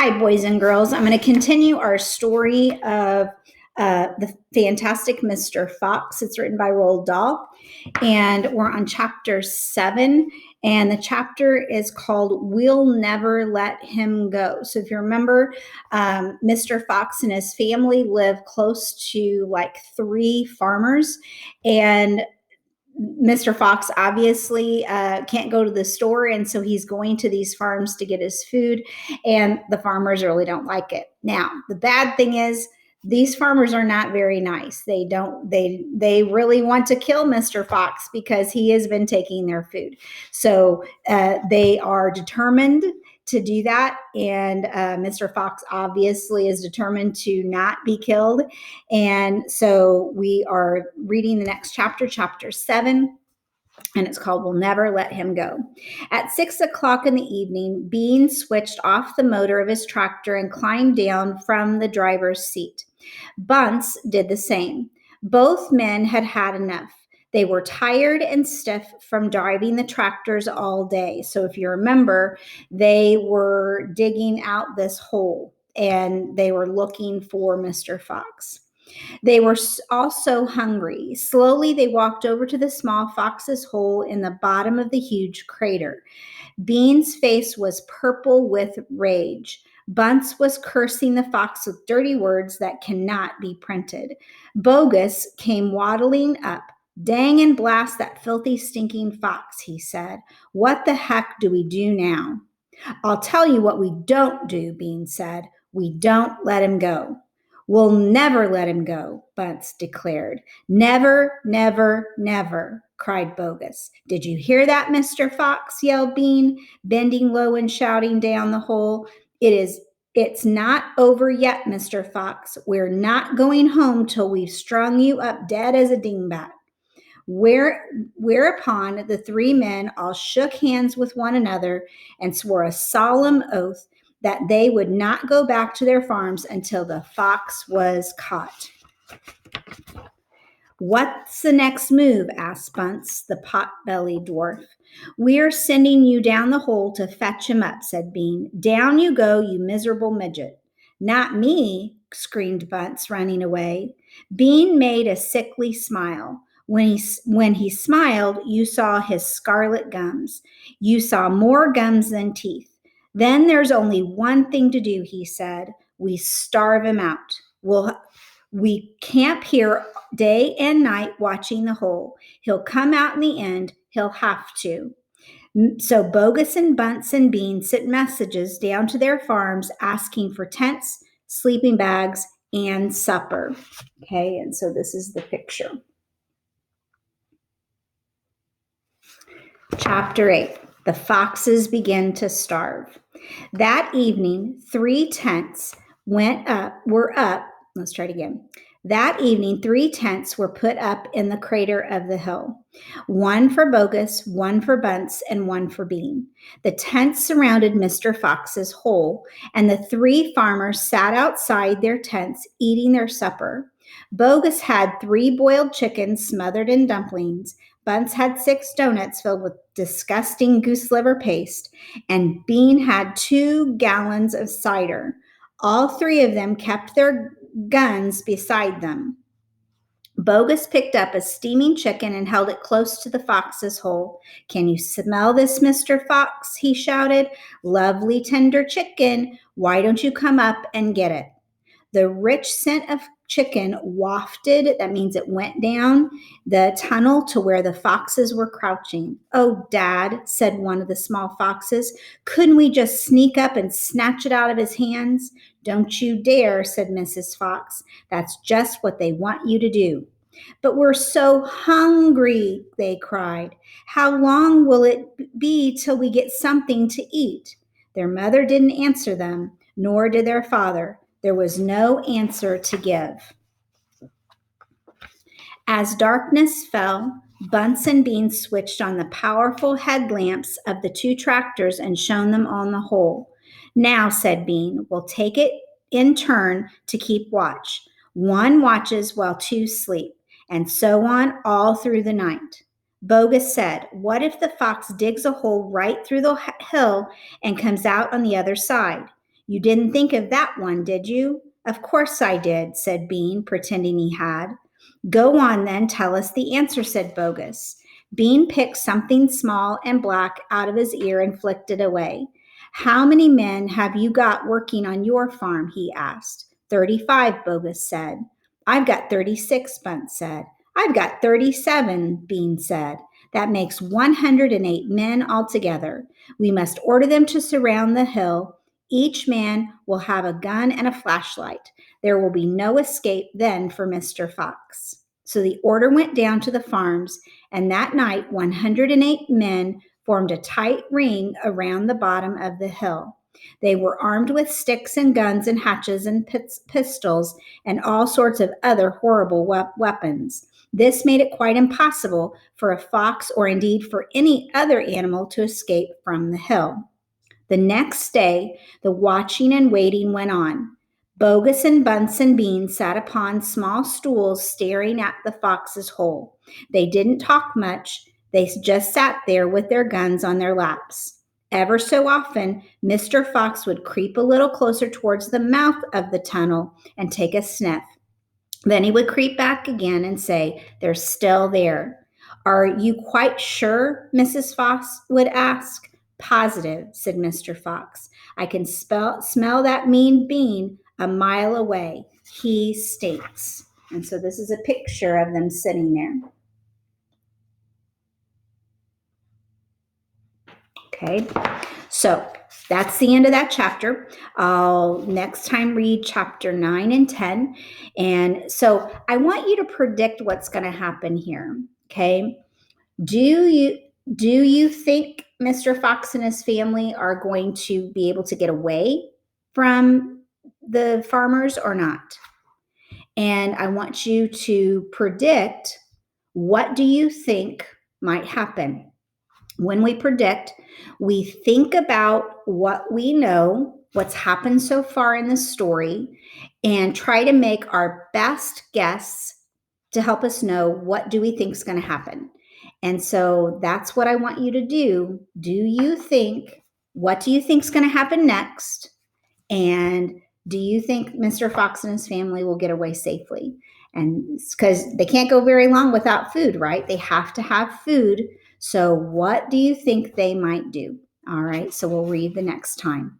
Hi, boys and girls. I'm going to continue our story of the fantastic Mr. Fox. It's written by Roald Dahl, and we're on chapter 7. And the chapter is called "We'll Never Let Him Go." So, if you remember, Mr. Fox and his family live close to like 3 farmers, and Mr. Fox obviously can't go to the store, and so he's going to these farms to get his food, and the farmers really don't like it. Now, the bad thing is these farmers are not very nice. They really want to kill Mr. Fox because he has been taking their food. So they are determined to do that, and Mr. Fox obviously is determined to not be killed. And so we are reading the next chapter, chapter 7, and it's called "We'll Never Let Him Go." At 6 o'clock in the evening, Bean switched off the motor of his tractor and climbed down from the driver's seat. Bunce did the same. Both men had had enough. They were tired and stiff from driving the tractors all day. So if you remember, they were digging out this hole and they were looking for Mr. Fox. They were also hungry. Slowly, they walked over to the small fox's hole in the bottom of the huge crater. Bean's face was purple with rage. Bunce was cursing the fox with dirty words that cannot be printed. Bogus came waddling up. "Dang and blast that filthy, stinking fox," he said. "What the heck do we do now?" "I'll tell you what we don't do," Bean said. "We don't let him go." "We'll never let him go," Bunce declared. "Never, never, never," cried Bogus. "Did you hear that, Mr. Fox?" yelled Bean, bending low and shouting down the hole. It's not over yet, Mr. Fox. We're not going home till we've strung you up dead as a dingbat." Whereupon the 3 men all shook hands with one another and swore a solemn oath that they would not go back to their farms until the fox was caught. "What's the next move?" asked Bunce, the pot-bellied dwarf. "We're sending you down the hole to fetch him up," said Bean. "Down you go, you miserable midget." "Not me," screamed Bunce, running away. Bean made a sickly smile. When he smiled, you saw his scarlet gums. You saw more gums than teeth. "Then there's only one thing to do," he said. "We starve him out. We camp here day and night watching the hole. He'll come out in the end. He'll have to." So Bogus and Bunce and Bean sent messages down to their farms asking for tents, sleeping bags, and supper. Okay, and so this is the picture. Chapter 8. The foxes begin to starve. That evening, 3 tents were up. Let's try it again. That evening, 3 tents were put up in the crater of the hill. One for Bogus, one for Bunce, and one for Bean. The tents surrounded Mr. Fox's hole, and the 3 farmers sat outside their tents eating their supper. Bogus had 3 boiled chickens smothered in dumplings. Bunce had 6 donuts filled with disgusting goose liver paste, and Bean had 2 gallons of cider. All 3 of them kept their guns beside them. Bogus picked up a steaming chicken and held it close to the fox's hole. "Can you smell this, Mr. Fox?" he shouted. "Lovely tender chicken. Why don't you come up and get it?" The rich scent of chicken wafted, that means it went down the tunnel to where the foxes were crouching. "Oh, Dad," said one of the small foxes, "couldn't we just sneak up and snatch it out of his hands?" "Don't you dare," said Mrs. Fox. "That's just what they want you to do." "But we're so hungry," they cried. "How long will it be till we get something to eat?" Their mother didn't answer them, nor did their father. There was no answer to give. As darkness fell, Bunce and Bean switched on the powerful headlamps of the 2 tractors and shone them on the hole. "Now," said Bean, "we'll take it in turn to keep watch. 1 watches while 2 sleep, and so on all through the night." Bogus said, "What if the fox digs a hole right through the hill and comes out on the other side?" You didn't think of that one, did you? Of course I did, said Bean, pretending he had. Go on then, tell us the answer, said Bogus. Bean picked something small and black out of his ear and flicked it away. How many men have you got working on your farm? He asked. 35, Bogus said. I've got 36, Bunt said. I've got 37, Bean said. That makes 108 men altogether. We must order them to surround the hill. Each man will have a gun and a flashlight. There will be no escape then for Mr. Fox. So the order went down to the farms, and that night 108 men formed a tight ring around the bottom of the hill. They were armed with sticks and guns and hatchets and pistols and all sorts of other horrible weapons. This made it quite impossible for a fox or indeed for any other animal to escape from the hill. The next day, the watching and waiting went on. Bogus and Bunce and Bean sat upon small stools staring at the fox's hole. They didn't talk much. They just sat there with their guns on their laps. Ever so often, Mr. Fox would creep a little closer towards the mouth of the tunnel and take a sniff. Then he would creep back again and say, they're still there. Are you quite sure? Mrs. Fox would ask. Positive, said Mr. Fox. I can smell that mean Bean a mile away. He stinks. And so this is a picture of them sitting there. Okay, so that's the end of that chapter. I'll next time read chapter 9 and 10. And so I want you to predict what's going to happen here. Okay, do you think Mr. Fox and his family are going to be able to get away from the farmers or not? And I want you to predict, what do you think might happen? When we predict, we think about what we know, what's happened so far in the story, and try to make our best guess to help us know what do we think is going to happen. And so that's what I want you to do. What do you think is going to happen next? And do you think Mr. Fox and his family will get away safely? And because they can't go very long without food, right? They have to have food. So what do you think they might do? All right, so we'll read the next time.